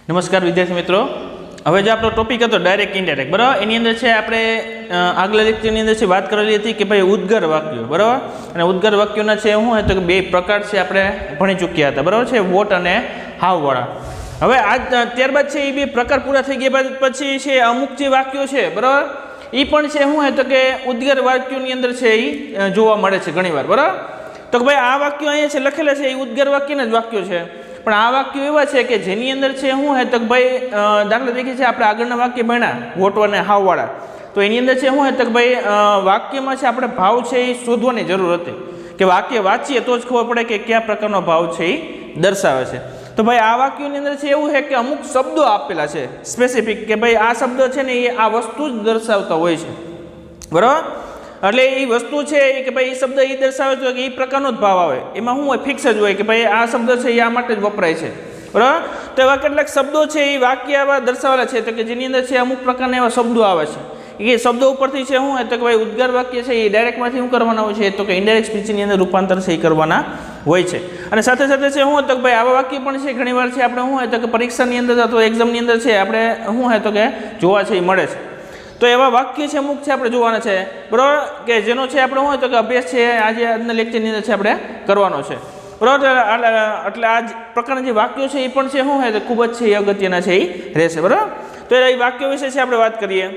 નમસ્કાર વિદ્યાર્થી મિત્રો, હવે જે આપણો ટોપિક હતો ડાયરેક્ટ ઇનડાયરેક્ટ, બરાબર. એની અંદર છે આપણે આગલા લેક્ચરની અંદર છે વાત કરેલી હતી કે ભાઈ ઉદ્ગાર વાક્યો, બરાબર. અને ઉદ્ગાર વાક્યોના છે શું હોય તો કે બે પ્રકાર છે આપણે ભણી ચૂક્યા હતા, બરાબર છે, વોટ અને હાવવાળા. હવે ત્યારબાદ છે એ બે પ્રકાર પૂરા થઈ ગયા બાદ પછી છે અમુક જે વાક્યો છે, બરાબર, એ પણ છે શું હોય તો કે ઉદ્ગાર વાક્યોની અંદર છે એ જોવા મળે છે ઘણીવાર, બરાબર. તો કે ભાઈ આ વાક્યો અહીંયા છે લખેલા છે એ ઉદ્ગાર વાક્યના જ વાક્યો છે, પણ આ વાક્યો એવા છે કે જેની અંદર છે શું હે તો ભાઈ દાખલા તરીકે છે આપણે આગળના વાક્ય ભણ્યા વોટ અને હાવવાળા, તો એની અંદર છે શું હે તો ભાઈ વાક્યમાં છે આપણે ભાવ છે એ શોધવાની જરૂર હતી કે વાક્ય વાંચીએ તો જ ખબર પડે કે કયા પ્રકારનો ભાવ છે એ દર્શાવે છે. તો ભાઈ આ વાક્યોની અંદર છે એવું છે કે અમુક શબ્દો આપેલા છે સ્પેસિફિક કે ભાઈ આ શબ્દ છે ને એ આ વસ્તુ જ દર્શાવતા હોય છે, બરાબર. એટલે એ વસ્તુ છે કે ભાઈ એ શબ્દ એ દર્શાવે છે કે એ પ્રકારનો જ ભાવ આવે, એમાં શું હોય ફિક્સ જ હોય કે ભાઈ આ શબ્દ છે એ આ માટે જ વપરાય છે, બરાબર. તો એવા કેટલાક શબ્દો છે એ વાક્ય આવા દર્શાવેલા છે તો કે જેની અંદર છે અમુક પ્રકારના એવા શબ્દો આવે છે એ શબ્દો ઉપરથી છે શું હોય તો કે ભાઈ ઉદ્ગાર વાક્ય છે એ ડાયરેક્ટમાંથી શું કરવાના હોય છે તો કે ઇનડાયરેક્ટ સ્પીચની અંદર રૂપાંતર છે એ કરવાના હોય છે. અને સાથે સાથે છે શું તો કે ભાઈ આવા વાક્ય પણ છે ઘણીવાર છે આપણે શું હોય તો કે પરીક્ષાની અંદર અથવા એક્ઝામની અંદર છે આપણે શું હોય તો કે જોવા છે એ મળે છે. તો એવા વાક્ય છે અમુક છે આપણે જોવાના છે, બરાબર, કે જેનો છે આપણે શું હોય તો કે અભ્યાસ છે આજે આજના લેક્ચરની અંદર છે આપણે કરવાનો છે, બરાબર. એટલે આ પ્રકારના જે વાક્યો છે એ પણ છે શું હોય તો ખૂબ જ છે એ અગત્યના છે એ રહેશે, બરાબર. તો એ વાક્યો વિશે છે આપણે વાત કરીએ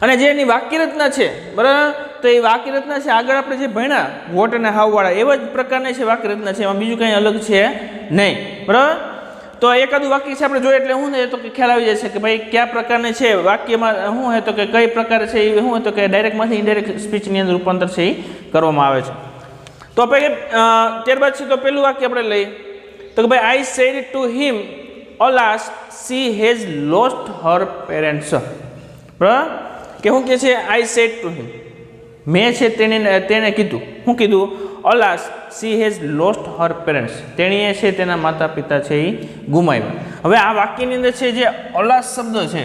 અને જે એની વાક્ય રચના છે, બરાબર, તો એ વાક્ય રચના છે આગળ આપણે જે ભણ્યા વોટ અને હાવવાળા એવા જ પ્રકારની છે વાક્ય રચના છે, એમાં બીજું કંઈ અલગ છે નહીં, બરાબર. તો એકાદું વાક્ય છે આપણે જોઈએ એટલે શું છે તો કે ખ્યાલ આવી જશે કે ભાઈ કયા પ્રકારની છે વાક્યમાં શું હોય તો કે કઈ પ્રકાર છે એ શું હોય તો કે ડાયરેક્ટમાંથી ઇનડાયરેક્ટ સ્પીચની અંદર રૂપાંતર છે એ કરવામાં આવે છે. તો આપણે ત્યારબાદ છે તો પેલું વાક્ય આપણે લઈએ તો કે ભાઈ I said to him alas she has lost her parents, બરાબર. કે શું કહે છે આઈ સેડ ટુ હિમ, મેં છે તેણે કીધું, શું કીધું, alas she has lost her parents, તેણીએ છે તેના માતા પિતા છે એ ગુમાવ્યા. હવે આ વાક્યની અંદર છે જે અલાસ શબ્દ છે,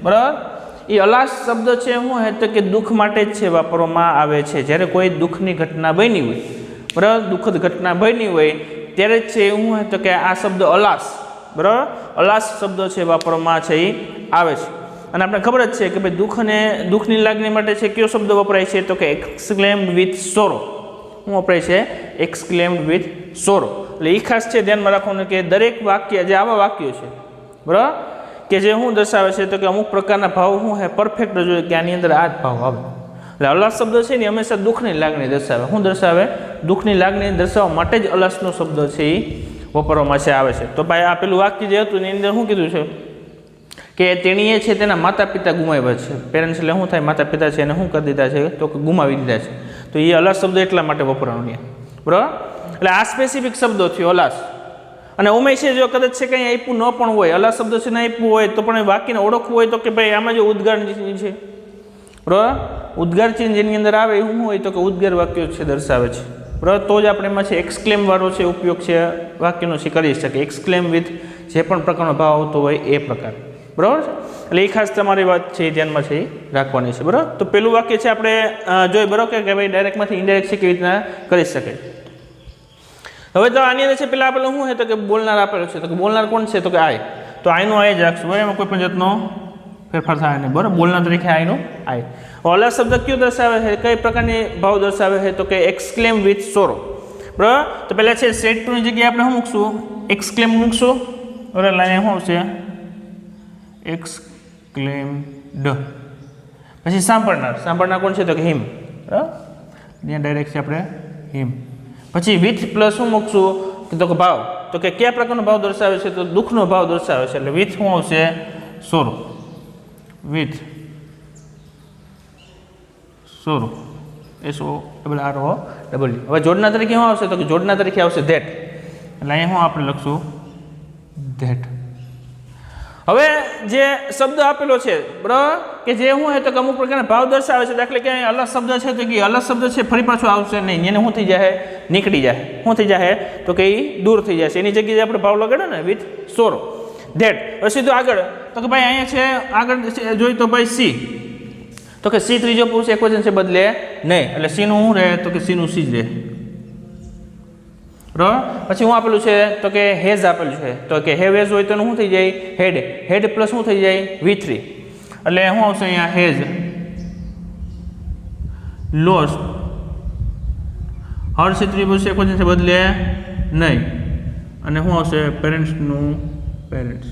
બરાબર, એ અલાસ શબ્દ છે શું હે તો કે દુઃખ માટે જ છે વાપરવામાં આવે છે. જ્યારે કોઈ દુઃખની ઘટના બની હોય, બરાબર, દુઃખદ ઘટના બની હોય ત્યારે જ છે શું હે તો કે આ શબ્દ અલાસ, બરાબર, અલાસ શબ્દ છે વાપરવામાં છે એ આવે છે. અને આપણે ખબર જ છે કે ભાઈ દુઃખની લાગણી માટે છે કયો શબ્દ વપરાય છે તો કે એક્સક્લેમ્ડ વિથ સોરો. શું વપરાય છે? Exclaimed with sorrow. એટલે એ ખાસ છે ધ્યાનમાં રાખવાનું કે દરેક વાક્ય જે આવા વાક્યો છે, બરાબર, કે જે શું દર્શાવે છે તો કે અમુક પ્રકારના ભાવ શું છે પરફેક્ટ જોઈએ કે આની અંદર આ જ ભાવ આવે. એટલે અલાસ શબ્દ છે ને હંમેશા દુઃખની લાગણી દર્શાવે. શું દર્શાવે? દુઃખની લાગણી દર્શાવવા માટે જ અલાસનો શબ્દ છે એ વાપરવામાં છે આવે છે. તો ભાઈ આ પેલું વાક્ય જે હતું એની અંદર શું કીધું છે કે તેણીએ છે તેના માતા પિતા ગુમાવ્યા છે. પેરેન્ટ્સ એટલે શું થાય? માતા પિતા છે એને શું કરી દીધા છે તો કે ગુમાવી દીધા છે. તો એ અલાસ શબ્દ એટલા માટે વપરાવાનો, બરાબર. એટલે આ સ્પેસિફિક શબ્દો થયો અલાસ. અને ઉમેય છે જો કદાચ છે કંઈ આપ્યું ન પણ હોય, અલાસ શબ્દ છે ને આપ્યું હોય તો પણ વાક્યને ઓળખવું હોય તો કે ભાઈ આમાં જો ઉદ્ગાર છે, બરાબર, ઉદ્ગાર ચિહ્ન જેની અંદર આવે એવું હોય તો કે ઉદ્ગાર વાક્યો છે દર્શાવે છે, બરાબર. તો જ આપણે એમાં છે એક્સક્લેમ વાળો છે ઉપયોગ છે વાક્યનો છે કરી શકે. એક્સક્લેમ વિથ જે પણ પ્રકારનો ભાવ આવતો હોય એ પ્રકાર, બરાબર. એટલે એ ખાસ તમારી વાત છે એ ધ્યાનમાં છે એ રાખવાની છે, બરાબર. તો પેલું વાક્ય છે આપણે જોઈએ, બરાબર, કે ભાઈ ડાયરેક્ટમાંથી ઇનડાયરેક્ટ છે કેવી રીતના કરી શકાય. હવે તો આની અંદર છે પેલા આપેલું શું છે તો કે બોલનાર આપેલું છે તો કે બોલનાર કોણ છે તો કે આય. તો આયનું આય જ રાખશું, બરાબર, એમાં કોઈ પણ જાતનો ફેરફાર થાય નહીં, બરાબર. બોલનાર તરીકે આયનું આય. અલાસ શબ્દ કયો દર્શાવે છે, કઈ પ્રકારની ભાવ દર્શાવે છે તો કે એક્સક્લેમ વિથ સોરો, બરાબર. તો પહેલાં છે સેડ ટુની જગ્યાએ આપણે શું મૂકશું? એક્સક્લેમ મૂકશું, બરાબર. લાઈન શું છે? એક્સક્લેમ્ડ. પછી સાંભળનાર કોણ છે તો કે હિમ, બરાબર, ત્યાં ડાયરેક્ટ છે આપણે હિમ. પછી વિથ પ્લસ શું મૂકશું તો કે ભાવ, તો કે કયા પ્રકારનો ભાવ દર્શાવે છે તો દુઃખનો ભાવ દર્શાવે છે. એટલે વિથ શું આવશે? Sorrow, with sorrow, SORROW. હવે જોડના તરીકે શું આવશે તો કે જોડના તરીકે આવશે ધેટ. એટલે અહીંયા શું આપણે લખશું? ધેટ. હવે જે શબ્દ આપેલો છે, બરાબર, કે જે શું હોય તો કે અમુક પ્રકારના ભાવ દર્શાવે છે. દાખલા કે અહીં અલગ શબ્દ છે તો કે અલગ શબ્દ છે ફરી પાછો આવશે નહીં, એને શું થઈ જાય? નીકળી જાય. શું થઈ જાય તો કે એ દૂર થઈ જાય છે. એની જગ્યાએ આપણે ભાવ લગાડે ને વિથ સોરો, ધેટ. હવે સીધું આગળ તો કે ભાઈ અહીંયા છે આગળ જોઈ તો ભાઈ સી, તો કે સી ત્રીજો પુરુષ એકવચન છે બદલે નહીં. એટલે સીનું શું રહે તો કે સીનું સી જ રહે, બરાબર। પછી હું આપેલું છે તો કે હેઝ આપેલું છે તો કે હેવ હેઝ હોય તો શું થઈ જાય હેડ, હેડ પ્લસ શું થઈ જાય V3 એટલે શું આવશે અહીંયા હેઝ લોસ્ટ હર છે પછી છે બદલે નહીં અને શું આવશે પેરેન્ટ્સનું પેરેન્ટ્સ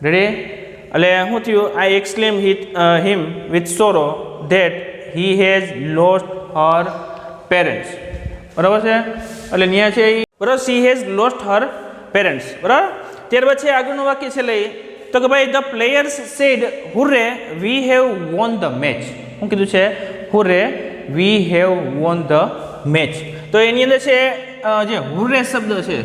રેડી એટલે શું થયું I exclaim him with sorrow that he has lost her parents બરાબર છે એટલે ન્યા છે બરાબર she has lost her parents બરાબર। ત્યારબાદ છે આગળનું વાક્ય છે લઈ તો કે ભાઈ the players said hurray we have won the match શું કીધું છે hurray we have won the match તો એની અંદર છે જે હુર્રે શબ્દ છે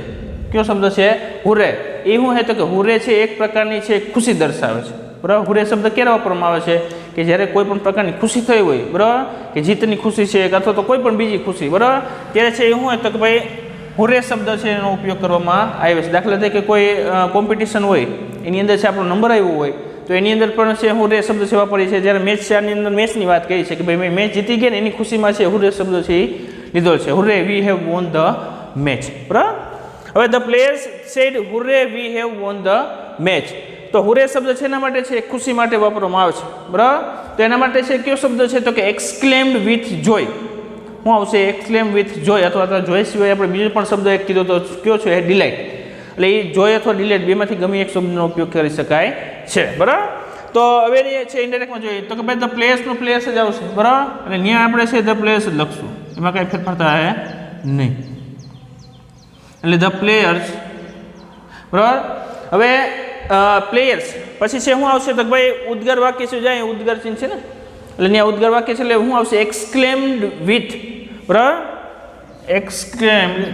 કયો શબ્દ છે હુર્રે એ શું છે તો કે હુર્રે છે એક પ્રકારની છે ખુશી દર્શાવે છે બરાબર। હુર્રે શબ્દ ક્યારે વાપરવામાં આવે છે કે જ્યારે કોઈ પણ પ્રકારની ખુશી થઈ હોય બરાબર કે જીતની ખુશી છે અથવા તો કોઈ પણ બીજી ખુશી બરાબર ત્યારે છે એ શું હોય તો કે ભાઈ હુર્રે શબ્દ છે એનો ઉપયોગ કરવામાં આવે છે। દાખલા તરીકે કોઈ કોમ્પિટિશન હોય એની અંદર છે આપણો નંબર આવ્યો હોય તો એની અંદર પણ છે હુર્રે શબ્દ છે વાપરીએ છીએ જ્યારે મેચ છે આની અંદર મેચની વાત કરી છે કે ભાઈ મેં મેચ જીતી ગયા ને એની ખુશીમાં છે હુર્રે શબ્દ છે એ લીધો છે hurray we have won the match બરાબર। હવે the players said hurray we have won the match તો હુર્રે શબ્દ છે એના માટે છે ખુશી માટે વાપરવામાં આવે છે બરાબર। તો એના માટે છે કયો શબ્દ છે તો કે એક્સક્લેમ્ડ વિથ જોય શું આવશે એક્સક્લેમ વિથ જોય અથવા તો જોય સિવાય આપણે બીજો પણ શબ્દ એક કીધો તો કયો છે ડિલાઇટ એટલે એ જોય અથવા ડિલાઇટ બેમાંથી ગમે એક શબ્દનો ઉપયોગ કરી શકાય છે બરાબર। તો હવે છે ઇન્ડાયરેક્ટમાં જોઈએ તો કે ભાઈ ધ પ્લેયર્સનું પ્લેયર્સ જ આવશે બરાબર અને ત્યાં આપણે છે ધ પ્લેયર્સ જ લખશું એમાં કાંઈ ફેરફાર થાય નહીં એટલે ધ પ્લેયર્સ બરાબર। હવે પ્લેયર્સ પછી છે શું આવશે તો ભાઈ ઉદ્ગાર વાક્ય છે જાય ઉદ્ગાર ચિહ્ન છે ને એટલે ત્યાં ઉદ્ગાર વાક્ય છે એટલે શું આવશે એક્સક્લેમ્ડ વિથ બરાબર એક્સક્લેમ્ડ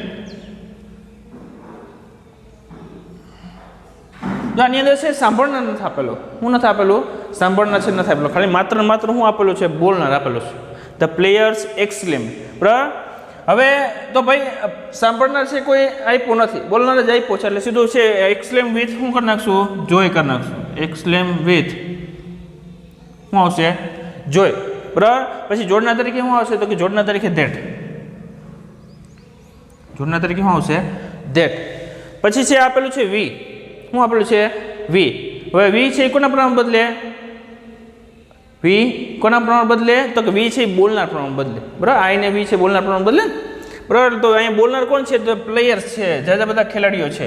તો આની અંદર છે સાંભળનાર નથી આપેલો શું નથી આપેલું સાંભળનાર છે નથી આપેલો ખાલી માત્ર માત્ર શું આપેલું છે બોલનાર આપેલું છે ધ પ્લેયર્સ એક્સક્લેમ બરાબર। હવે તો ભાઈ સાંભળનાર છે કોઈ આપ્યો નથી બોલનાર જ આપ્યો છે એટલે સીધું છે એક્સક્લેમ વિથ શું કરી નાખશું જોય કરી નાખશું એક્સક્લેમ વિથ શું આવશે જોય બરાબર। પછી જોડના તરીકે શું આવશે તો કે જોડના તરીકે ધેટ જોડના તરીકે શું આવશે ધેટ પછી છે આપેલું છે વી શું આપેલું છે વી હવે વી છે એ કોના પ્રમાણ બદલે વી કોના પ્રમાણ બદલે તો કે વી છે એ બોલનાર પ્રમાણ બદલે બરાબર આઈ ને વી છે બોલનાર પ્રમાણ બદલે બરાબર। તો અહીંયા બોલનાર કોણ છે તો પ્લેયર્સ છે જાજા બધા ખેલાડીઓ છે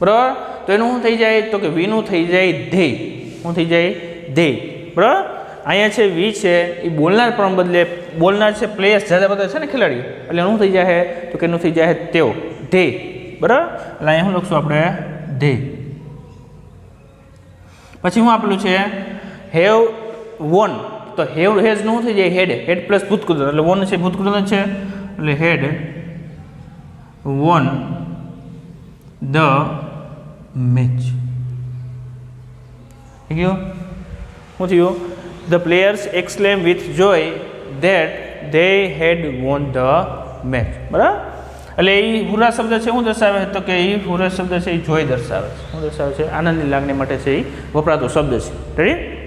બરાબર તો એનું શું થઈ જાય તો કે વીનું થઈ જાય ધ્યેય શું થઈ જાય ધ્યેય બરાબર। અહીંયા છે વી છે એ બોલનાર પ્રમાણ બદલે બોલનાર છે પ્લેયર્સ જાજા બધા છે ને ખેલાડીઓ એટલે શું થઈ જાય તો કે એનું થઈ જાય તેઓ ધ્યેય બરાબર એટલે અહીંયા શું લખશું આપણે ધ્યેય પછી શું આપેલું છે હેવ વોન તો હેવ હેઝ નું થઈ જાય હેડ હેડ પ્લસ ભૂતકૃત એટલે વોન છે ભૂતકૃત છે એટલે હેડ વોન ધ મેચ થઈ ગયું શું થયું the players exclaim with joy that they had won the match બરાબર। એટલે એ હુરા શબ્દ છે શું દર્શાવે તો કે એ હુરા શબ્દ છે એ જોય દર્શાવે છે શું દર્શાવે છે આનંદની લાગણી માટે છે એ વપરાતો શબ્દ છે રેડી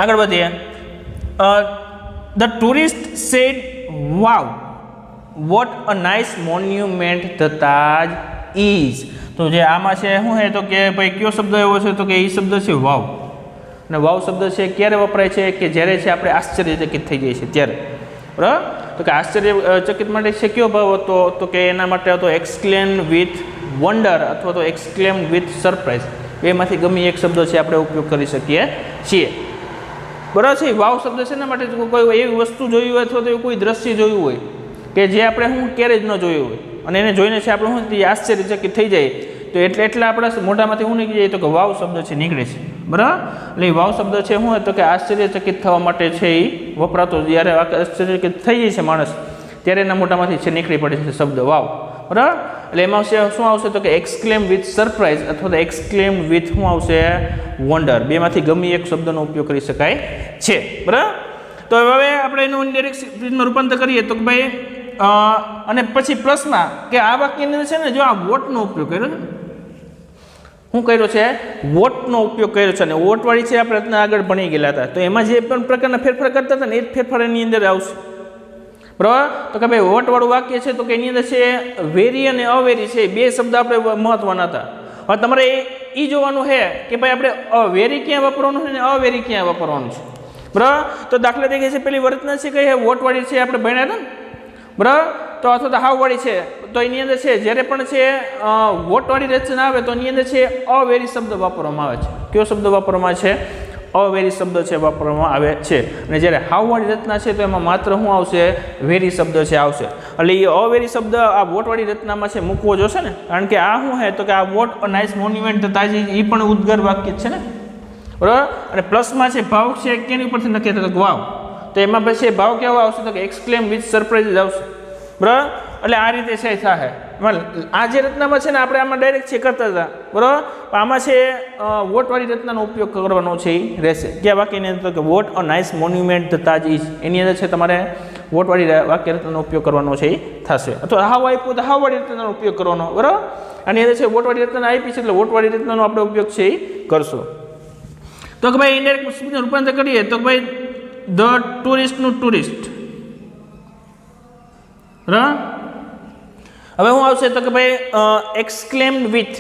આગળ વધીએ the tourist said wow what a nice monument the Taj is તો જે આમાં છે શું છે તો કે ભાઈ કયો શબ્દ એવો છે તો કે એ શબ્દ છે વાવ અને વાવ શબ્દ છે ક્યારે વપરાય છે કે જ્યારે છે આપણે આશ્ચર્યચકિત થઈ જઈએ છીએ ત્યારે બરાબર તો કે આશ્ચર્યચકિત માટે છે કયો ભાવ હતો તો કે એના માટે હતો એક્સક્લેમ વિથ વન્ડર અથવા તો એક્સક્લેમ વિથ સરપ્રાઇઝ બેમાંથી ગમે એક શબ્દ છે આપણે ઉપયોગ કરી શકીએ છીએ બરાબર છે વાવ શબ્દ છે એના માટે કોઈ એવી વસ્તુ જોઈ હોય અથવા તો કોઈ દ્રશ્ય જોયું હોય કે જે આપણે શું ક્યારેય જ ન જોયું હોય અને એને જોઈને છે આપણે શું આશ્ચર્યચકિત થઈ જાય તો એટલે આપણા મોઢામાંથી શું નીકળી જાય તો કે વાવ શબ્દ છે નીકળે છે બરાબર એટલે એ વાવ શબ્દ છે શું તો કે આશ્ચર્યચકિત થવા માટે છે એ વપરાતો જ્યારે આશ્ચર્યચકિત થઈ જાય છે માણસ ત્યારે એના મોઢામાંથી છે નીકળી પડે છે શબ્દ વાવ બરાબર એટલે એમાં શું આવશે તો કે એક્સક્લેમ વિથ સરપ્રાઇઝ અથવા તો એક્સક્લેમ વિથ શું આવશે વન્ડર બેમાંથી ગમે એક શબ્દનો ઉપયોગ કરી શકાય છે બરાબર। તો હવે આપણે એનું ઇન્ડાયરેક્ટ સ્પીચમાં રૂપાંતર કરીએ તો કે ભાઈ અને પછી પ્રશ્નમાં કે આ વાક્યની અંદર છે ને જો આ વોટનો ઉપયોગ કર્યો છે શું કર્યો છે વોટનો ઉપયોગ કર્યો છે અને વોટવાળી છે આપણે આગળ ભણી ગયેલા હતા તો એમાં જે પણ પ્રકારના ફેરફાર કરતા હતા ને એ જ ફેરફાર એની અંદર આવશે બરાબર. તો કે ભાઈ વોટવાળું વાક્ય છે તો કે એની અંદર છે વેરી અને અવેરી છે, બે શબ્દ આપણે મહત્વના હતા. હવે તમારે એ જોવાનું છે કે ભાઈ આપણે વેરી ક્યાં વાપરવાનું છે ને અવેરી ક્યાં વાપરવાનું છે. બરાબર. તો દાખલા તરીકે છે પેલી વર્તના છે કઈ વોટવાળી છે આપણે ભણ્યા હતા ને, બરાબર. તો અથવા તો હાવવાળી છે તો એની અંદર છે જ્યારે પણ છે વોટવાળી રચના આવે તો એની અંદર છે અવેરી શબ્દ વાપરવામાં આવે છે. કયો શબ્દ વાપરવામાં આવે છે? અવેરી શબ્દ છે વાપરવામાં આવે છે. અને જ્યારે હાવવાળી રચના છે તો એમાં માત્ર શું આવશે? વેરી શબ્દ છે આવશે. એટલે એ અવેરી શબ્દ આ વોટવાળી રચનામાં છે મૂકવો જોશે ને, કારણ કે આ શું છે તો કે આ વોટ અ નાઇસ મોન્યુમેન્ટ તાજી એ પણ ઉદ્ગાર વાક્ય છે ને, બરાબર. અને પ્લસમાં છે ભાવ છે કેની ઉપરથી નક્કી થતો વાવ, તો એમાં પછી ભાવ કેવો આવશે તો કે એક્સક્લેમ વિથ સરપ્રાઇઝ આવશે, બરાબર. એટલે આ રીતે છે થાય. આ જે રચનામાં છે ને આપણે આમાં ડાયરેક્ટ છે કરતા હતા, બરાબર. પણ આમાં છે વોટવાળી રચનાનો ઉપયોગ કરવાનો છે એ રહેશે. કયા વાક્યની અંદર કે what a nice monument the Taj is, એની અંદર છે તમારે વોટવાળી વાક્ય રચનાનો ઉપયોગ કરવાનો છે એ થશે. અથવા હાવ આપ્યું તો હાવવાળી રચનાનો ઉપયોગ કરવાનો, બરાબર. આની અંદર છે વોટવાળી રચના આપી છે એટલે વોટવાળી રચનાનો આપણે ઉપયોગ છે એ કરશો. તો કે ભાઈ ઇનડાયરેક્ટ સ્પીચનું રૂપાંતર કરીએ તો ભાઈ ધ ટુરિસ્ટનું ટુરિસ્ટ, બરાબર. હવે શું આવશે તો કે ભાઈ એક્સક્લેમ્ડ વિથ,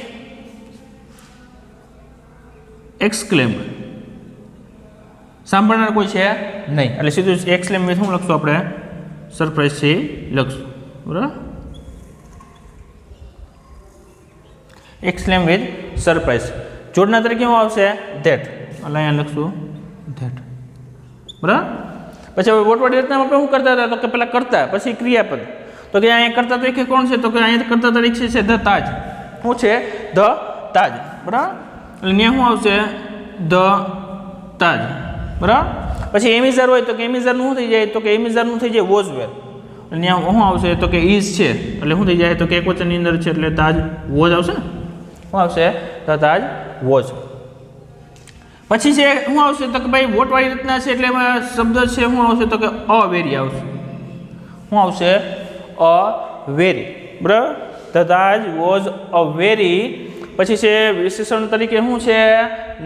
એક્સક્લેમ્ડ સાંભળનાર કોઈ છે નહીં એટલે સીધું એક્સક્લેમ વિથ શું લખશું આપણે? સરપ્રાઈઝ છે લખશું, બરાબર. એક્સક્લેમ વિથ સરપ્રાઈઝ. જોડના તરીકે શું આવશે? ધેટ, એટલે અહીંયા લખશું ધેટ, બરાબર. પછી હવે વોટવાળી રચનામાં આપણે શું કરતા હતા તો કે પેલા કરતા પછી ક્રિયાપદ, તો કે અહીંયા કરતા તરીકે કોણ છે તો કે અહીંયા કરતા તરીકે છે ધ તાજ. શું છે? ધ તાજ, બરાબર. એટલે ત્યાં શું આવશે? ધ તાજ, બરાબર. પછી એમિઝર હોય તો કે એમિઝરનું શું થઈ જાય તો કે એમિઝરનું થઈ જાય વોઝ વેર. એટલે ત્યાં શું આવશે તો કે ઇઝ છે એટલે શું થઈ જાય તો કે એક વચનની અંદર છે એટલે તાજ વોઝ આવશે ને, શું આવશે? The Taj was. પછી છે શું આવશે તો કે ભાઈ વોટવાળી રચના છે એટલે એમાં શબ્દ છે શું આવશે તો કે અવેરી આવશે. શું આવશે? અ વેરી, બરાબર. The Taj was a very. પછી છે વિશેષણ તરીકે શું છે?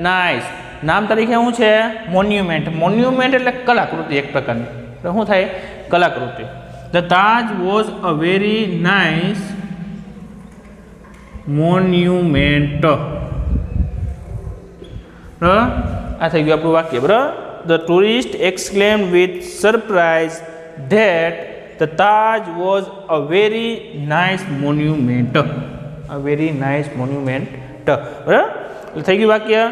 નાઇસ. નામ તરીકે શું છે? મોન્યુમેન્ટ. મોન્યુમેન્ટ એટલે કલાકૃતિ એક પ્રકારની, એટલે શું થાય? કલાકૃતિ. The Taj was a very nice monument, બરાબર. આ થઈ ગયું આપણું વાક્ય, બરાબર. The tourist exclaimed with surprise that the Taj was a very nice monument. A very nice monument. બરાબર. એટલે થઈ ગયું વાક્ય,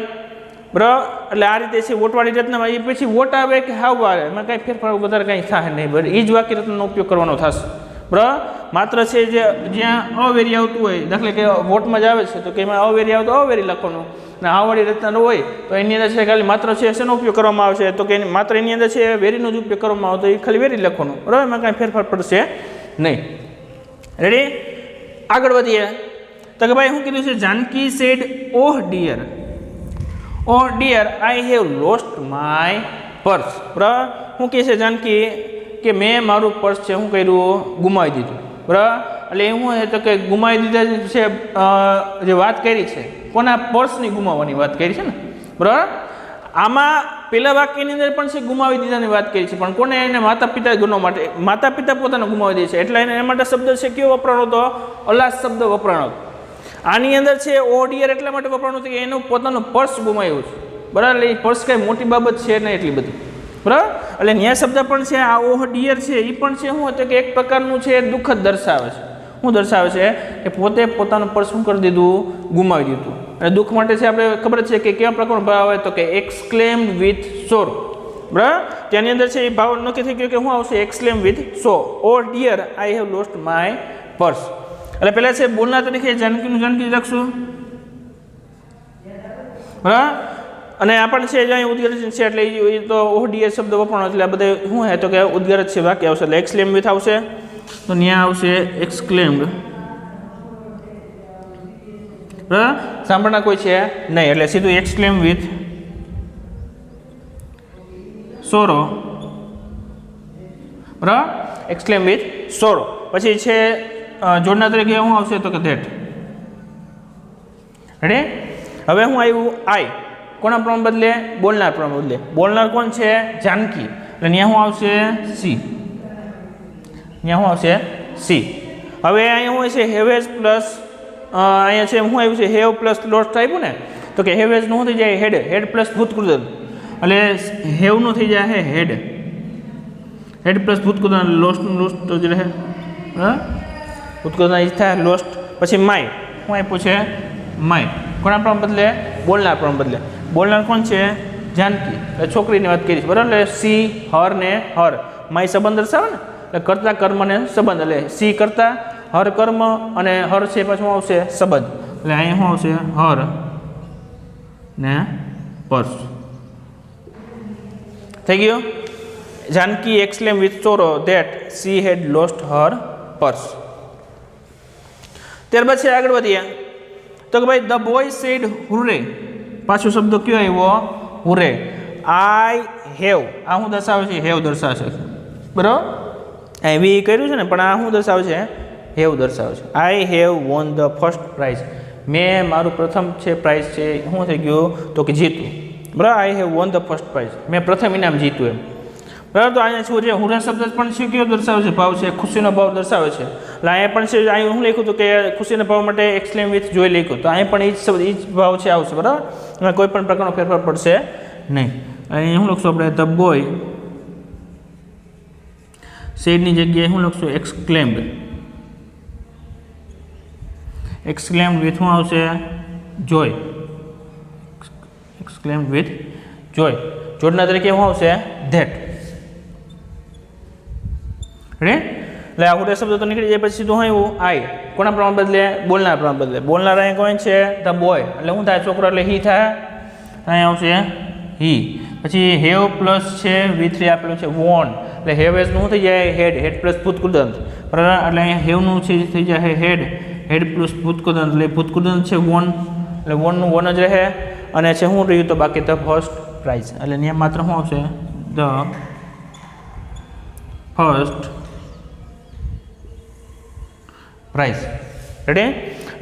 બરાબર. એટલે આ રીતે છે વોટવાળી રચનામાં. એ પછી વોટ આવે કે હાવ આવે એમાં કાંઈ ફેરફાર વધારે કાંઈ થાય નહીં, બરાબર. એ જ વાક્ય રચનાનો ઉપયોગ કરવાનો થશે, બરાબર. માત્ર છે જે જ્યાં અવેરી આવતું હોય, દાખલા કે વોટમાં જ આવે છે તો કે એમાં અવેરી આવે તો અવેરી લખવાનું, અને હાવવાળી રચના હોય તો એની અંદર છે ખાલી માત્ર છે શેનો ઉપયોગ કરવામાં આવશે તો કે માત્ર એની અંદર છે વેરીનો જ ઉપયોગ કરવામાં આવે તો એ ખાલી વેરી લખવાનું, બરાબર. એમાં કાંઈ ફેરફાર પડશે નહીં. રેડી? આગળ વધીએ તો કે ભાઈ શું કીધું છે? Janaki said oh dear, oh dear I have lost my purse, બરાબર. શું કહે છે જાનકી કે મેં મારું પર્સ છે શું કર્યું? ગુમાવી દીધું, બરાબર. એટલે એવું હોય તો કે ગુમાવી દીધા છે જે વાત કરી છે કોના? પર્સની ગુમાવવાની વાત કરી છે ને, બરાબર. આમાં પેલા વાક્યની અંદર પણ છે ગુમાવી દીધાની વાત કરી છે, પણ કોને? એને માતા પિતા ગુનો માટે, માતા પિતા પોતાને ગુમાવી દે છે એટલે એના માટે શબ્દ છે કયો વપરાણો હતો? અલાસ શબ્દ વપરાણો. આની અંદર છે ઓડિયર એટલા માટે વપરાણું હતું કે એનું પોતાનું પર્સ ગુમાવ્યું છે, બરાબર. એટલે એ પર્સ કાંઈ મોટી બાબત છે નહીં એટલી બધી, બરાબર. એટલે ન્યાય શબ્દ પણ છે આ ઓહ ડિયર છે એ પણ છે શું હતું કે એક પ્રકારનું છે દુઃખ જ દર્શાવે છે. શું દર્શાવે છે? કે પોતે પોતાનું પર્સ શું કરી દીધું? ગુમાવી દીધું. અને દુઃખ માટે છે આપણે ખબર છે કે કેવા પ્રકારનો ભાવ આવે તો કે એક્સક્લેમ્ડ વિથ સોર, બરાબર. તેની અંદર છે એ ભાવ નક્કી થઈ ગયો કે શું આવશે? Exclaim with so. Oh dear I have lost my purse. એટલે પહેલાં છે બોલના તરીકે જાનકીનું જાનકી લખશું, બરાબર. અને આપણને છે અહીં ઉદ્ગાર છે એટલે એ તો ઓહ ડિયર શબ્દ વપરાણો એટલે આ બધે શું છે તો કે ઉદ્ગાર છે વાક્ય આવશે એટલે એક્સક્લેમ વિથ આવશે તો ત્યાં આવશે એક્સક્લેમ્ડ, બરાબર. સાંભળના કોઈ છે નહીં એટલે સીધું એક્સક્લેમ વિથ સોરો, બરાબર. એક્સક્લેમ વિથ સોરો. પછી છે જોડના તરીકે શું આવશે તો કે ધેટ. રેડી? હવે હું આવ્યું આઈ. કોના પ્રમાણ બદલે? બોલનાર પ્રમાણ બદલે. બોલનાર કોણ છે? જાનકી. એટલે ત્યાં શું આવશે? સી. અહીંયા શું આવશે સી. હવે અહીંયા શું છે હેવેઝ પ્લસ અહીંયા છે શું આવ્યું છે હેવ પ્લસ લોસ્ટ આપ્યું ને, તો કે હેવેઝનું શું થઈ જાય હેડ, હેડ પ્લસ ભૂતકૃદન, એટલે હેવનું થઈ જાય હેડ, હેડ પ્લસ ભૂતકૃદન, લોસ્ટનું લોસ્ટ જ રહે, હા ભૂતકૃદન એ થાય લોસ્ટ. પછી માય શું આપ્યું છે માય, કોના પ્રમાણ બદલે બોલનાર પ્રમાણ બદલે, બોલનાર કોણ છે જાનકી, એટલે છોકરીની વાત કરી છે બરાબર, એટલે સી હર ને હર, માય સંબંધ દર્શાવે ને, એટલે કર્તા કર્મ ને સંબંધ, એટલે સી કર્તા હર કર્મ અને હર છે પાછું આવશે સંબંધ, એટલે અહીંયા શું આવશે હર ને પર્સ. થઈ ગયું. Janaki exclaim with sorrow that she had lost her purse. ત્યારબાદ છે આગળ વધીએ તો કે ભાઈ ધ બોય સેડ હુરે, પાછો શબ્દ કયો આવ્યો હુરે. આઈ હેવ, આ શું દર્શાવે છે હેવ દર્શાવે છે બરાબર, અહીં વી કર્યું છે ને પણ આ શું દર્શાવે છે હેવ દર્શાવે છે. I have won the first price, મેં મારું પ્રથમ છે પ્રાઇઝ છે શું થઈ ગયું તો કે જીતું બરાબર. I have won the first price, મેં પ્રથમ ઇનામ જીતું એમ બરાબર. તો અહીંયા શું છે હુરા શબ્દ પણ શું કયો દર્શાવે છે ભાવ છે ખુશીનો ભાવ દર્શાવે છે, એટલે અહીંયા પણ છે અહીં હું લખ્યું હતું કે ખુશીના ભાવ માટે એક્સક્લેમ વિથ જોઈ લખ્યું, તો અહીં પણ એ જ શબ્દ એ જ ભાવ છે આવશે બરાબર, એમાં કોઈ પણ પ્રકારનો ફેરફાર પડશે નહીં. અહીં શું લખશું આપણે ધ બોય સેડની જગ્યાએ શું લખશું એક્સક્લેમ્ડ, એક્સક્લેમ્ડ વિથ શું આવશે જોય, એક્સક્લેમ્ડ વિથ જોય, જોડના તરીકે શું આવશે ધેટ. એટલે આ હુરે શબ્દ તો નીકળી જાય પછી સીધું આવ્યું આઈ, કોના પ્રમાણ બદલે બોલનાર પ્રમાણ બદલે, બોલનાર અહીંયા કોણ છે ધ બોય, એટલે શું થાય છોકરો એટલે હી થાય, અહીંયા આવશે હી. પછી હેવ પ્લસ છે V3 આપેલું છે વોન, એટલે હેવ એઝનું શું થઈ જાય હેડ, હેડ પ્લસ ભૂતકૃદંત બરાબર, એટલે અહીંયા હેવનું છે થઈ જાય હેડ, હેડ પ્લસ ભૂતકૃદંત, એટલે ભૂતકૃદંત છે વોન, એટલે વોનનું વોન જ રહે, અને છે શું રહ્યું તો બાકી ધ ફર્સ્ટ પ્રાઇઝ, એટલે અહીંયા માત્ર શું આવશે the first prize. Ready.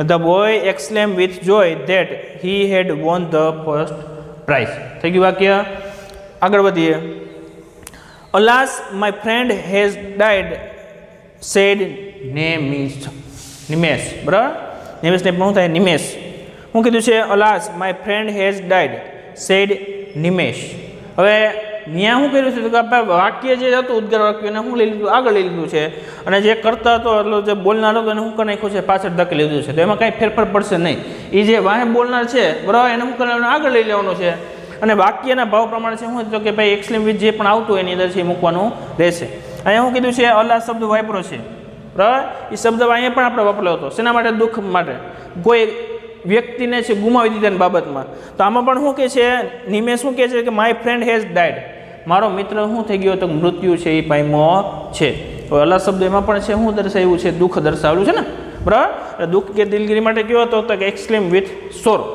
The boy exclaim with joy that he had won the first prize. થઈ ગયું વાક્ય. આગળ વધીએ. Alas my friend has died said Nimesh બરાબર, નિમેશને પણ શું થાય નિમેશ. શું કીધું છે alas my friend has died said Nimesh. હવે ત્યાં શું કર્યું છે તો કે આપણે વાક્ય જે હતું ઉદ્ગાર વાક્યને શું લઈ લીધું આગળ લઈ લીધું છે, અને જે કરતા હતો એટલે જે બોલનાર હતો એને શું કરી નાખ્યું છે પાછળ ધકેલી લીધું છે, તો એમાં કાંઈ ફેરફાર પડશે નહીં. એ જે વાહે બોલનાર છે બરાબર એને શું કરવાનું આગળ લઈ લેવાનું છે, અને વાક્યના ભાવ પ્રમાણે છે શું તો કે ભાઈ એક્સક્લેમ વિથ જે પણ આવતું એની અંદર છે મૂકવાનું રહેશે. અહીંયા શું કીધું છે અલ્લાહ શબ્દ વાપરો છે બરાબર, એ શબ્દ અહીંયા પણ આપણે વાપરેલો હતો શેના માટે દુઃખ માટે, કોઈ વ્યક્તિને છે ગુમાવી દીધાની બાબતમાં. તો આમાં પણ શું કહે છે નિમેશ શું કહે છે કે માય ફ્રેન્ડ હેઝ ડાઈડ, મારો મિત્ર શું થઈ ગયો તો મૃત્યુ છે એ પામ્યો છે. તો અલ્લાહ શબ્દ એમાં પણ છે શું દર્શાવ્યું છે દુઃખ દર્શાવેલું છે ને બરાબર, દુઃખ કે દિલગીરી માટે કયો હતો તો કે એક્સક્લેમ વિથ સોરો,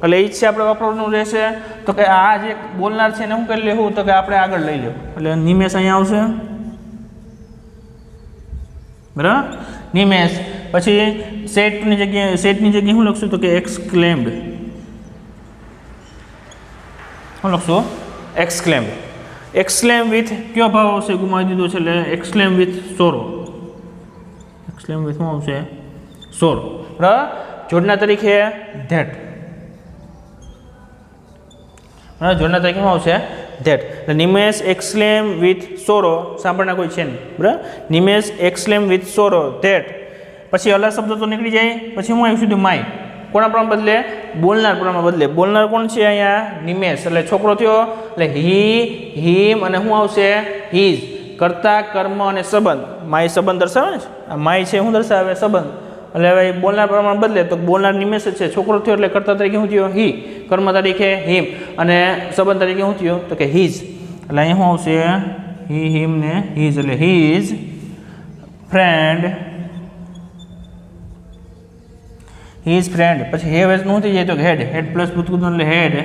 એટલે એ જ છે આપણે વાપરવાનું રહેશે. તો કે આ જે બોલનાર છે એને શું કરી લેવું તો કે આપણે આગળ લઈ લેવું, એટલે નિમેશ અહીંયા આવશે બરાબર નિમેશ. પછી સેટની જગ્યાએ શું લખશું તો કે એક્સક્લેમ્ડ, શું લખશું એક્સક્લેમ્ડ. એક્સક્લેમ વિથ કયો ભાવ આવશે ગુમાવી દીધો છે એટલે એક્સક્લેમ વિથ સોરો, એક્સક્લેમ વિથ શું આવશે સોરો બરાબર, જોડના તરીકે ધેટ બરાબર, જોડના તરીકે શું આવશે ધેટ. એટલે નિમેશ એક્સક્લેમ વિથ સોરો સાંભળના કોઈ છે નહીં બરાબર, Nimesh exclaim with sorrow that. પછી અલગ શબ્દ તો નીકળી જાય. પછી હું આવી સુધી માય, કોના પ્રમાણ બદલે બોલનાર પ્રમાણ બદલે, બોલનાર કોણ છે અહીંયા નિમેશ, એટલે છોકરો થયો એટલે હી હિમ અને શું આવશે હિઝ, કર્તા કર્મ અને સંબંધ, માય સંબંધ દર્શાવે ને, આ માય છે શું દર્શાવે સંબંધ, એટલે હવે બોલનાર પ્રમાણ બદલે તો બોલનાર નિમેશ જ છે, છોકરો થયો એટલે કર્તા તરીકે શું થયો હી, કર્મ તરીકે હિમ અને સંબંધ તરીકે શું થયો તો કે હિઝ, એટલે અહીંયા શું આવશે હી હિમ ને હિઝ, એટલે હિઝ ફ્રેન્ડ, હિઝ ફ્રેન્ડ. પછી હેવ એઝ નું થઈ જાય તો હેડ, હેડ પ્લસ ભૂતકૃત એટલે હેડ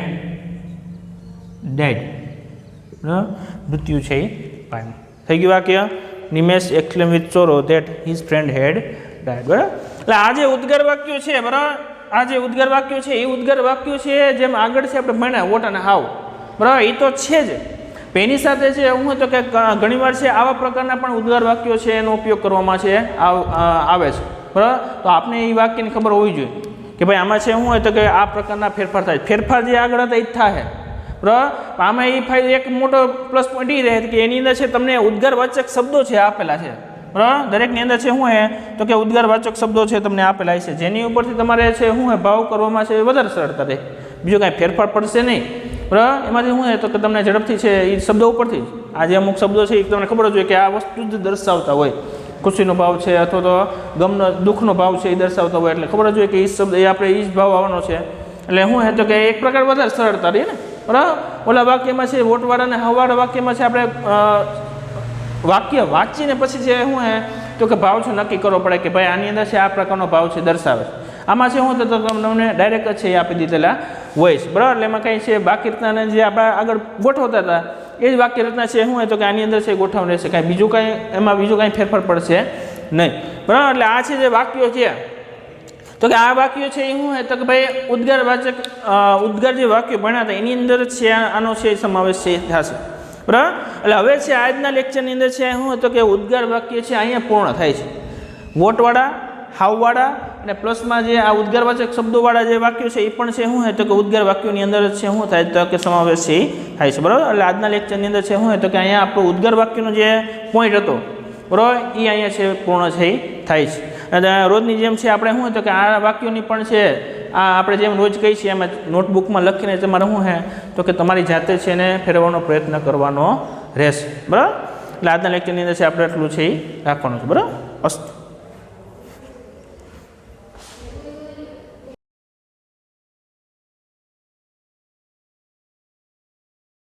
ડેડ બરાબર, મૃત્યુ છે એ પામ્યું. થઈ ગયું વાક્ય Nimesh exclaim with sorrow that his friend had died બરાબર. એટલે આ જે ઉદ્ગાર વાક્યો છે બરાબર, આ જે ઉદ્ગાર વાક્યો છે એ ઉદ્ગાર વાક્યો છે જેમ આગળ છે આપણે ભણ્યા વોટ અને હાવ બરાબર, એ તો છે જ. એની સાથે છે હું તો કે ઘણીવાર છે આવા પ્રકારના પણ ઉદ્ગાર વાક્યો છે એનો ઉપયોગ કરવામાં છે આવે છે, બરાબર. તો આપણે એ વાક્યની ખબર હોવી જોઈએ કે ભાઈ આમાં છે શું હોય તો કે આ પ્રકારના ફેરફાર થાય. ફેરફાર જે આગળ હતા એ જ થાય, બરાબર. આમાં એ ફાયદો એક મોટો પ્લસ પોઈન્ટ એ રહે કે એની અંદર છે તમને ઉદ્ગારવાચક શબ્દો છે આપેલા છે, બરાબર. દરેકની અંદર છે શું હે તો કે ઉદ્ગારવાચક શબ્દો છે તમને આપેલા છે, જેની ઉપરથી તમારે છે શું હે ભાવ કરવામાં છે વધારે સરળતા રહે, બીજો કાંઈ ફેરફાર પડશે નહીં, બરાબર. એમાંથી શું હે તો કે તમને ઝડપથી છે એ શબ્દો ઉપરથી આ જે અમુક શબ્દો છે એ તમને ખબર જ હોય કે આ વસ્તુ જ દર્શાવતા હોય, ખુશીનો ભાવ છે અથવા તો ગમનો દુઃખનો ભાવ છે એ દર્શાવતા હોય, એટલે ખબર જ હોય કે એ શબ્દ એ આપણે એ જ ભાવ આવવાનો છે. એટલે શું હે તો કે એક પ્રકાર વધારે સરળતા રહી ને, બરાબર. ઓલા વાક્યમાં છે વોટવાળા અને હવાવાળા વાક્યમાં છે આપણે વાક્ય વાંચીને પછી છે શું હે તો કે ભાવ છે નક્કી કરવો પડે કે ભાઈ આની અંદર છે આ પ્રકારનો ભાવ છે દર્શાવે. આમાં છે શું તો તમને ડાયરેક્ટ છે એ આપી દીધેલા હોય છે, બરાબર. એટલે એમાં કંઈ છે બાકી રચનાને જે આપણે આગળ ગોઠવતા હતા એ જ વાક્ય રચના છે શું હોય તો કે આની અંદર છે ગોઠવણ રહેશે, કાંઈ બીજું કાંઈ એમાં બીજું કાંઈ ફેરફાર પડશે નહીં, બરાબર. એટલે આ છે જે વાક્યો છે તો કે આ વાક્યો છે એ શું હોય તો કે ભાઈ ઉદ્ગાર જે વાક્યો ભણ્યા હતા એની અંદર છે આનો છે સમાવેશ છે થશે, બરાબર. એટલે હવે છે આજના લેક્ચરની અંદર છે શું તો કે ઉદ્ગાર વાક્ય છે અહીંયા પૂર્ણ થાય છે. વોટવાળા, હાવવાળા અને પ્લસમાં જે આ ઉદ્ગારવાચક શબ્દોવાળા જે વાક્યો છે એ પણ છે શું હોય તો કે ઉદ્ગાર વાક્યોની અંદર છે શું થાય તો કે સમાવેશ છે થાય છે, બરાબર. એટલે આજના લેક્ચરની અંદર છે શું હોય તો કે અહીંયા આપણો ઉદ્ગાર વાક્યનો જે પોઈન્ટ હતો, બરાબર, એ અહીંયા છે પૂર્ણ છે થાય છે. અને રોજની જેમ છે આપણે શું હોય તો કે આ વાક્યોની પણ છે આ આપણે જેમ રોજ કહીએ છીએ એમાં નોટબુકમાં લખીને તમારે શું હે તો કે તમારી જાતે છે એને ફેરવવાનો પ્રયત્ન કરવાનો રહેશે, બરાબર. એટલે આજના લેક્ચરની અંદર છે આપણે એટલું છે એ રાખવાનું છે, બરાબર. અસ્તુ.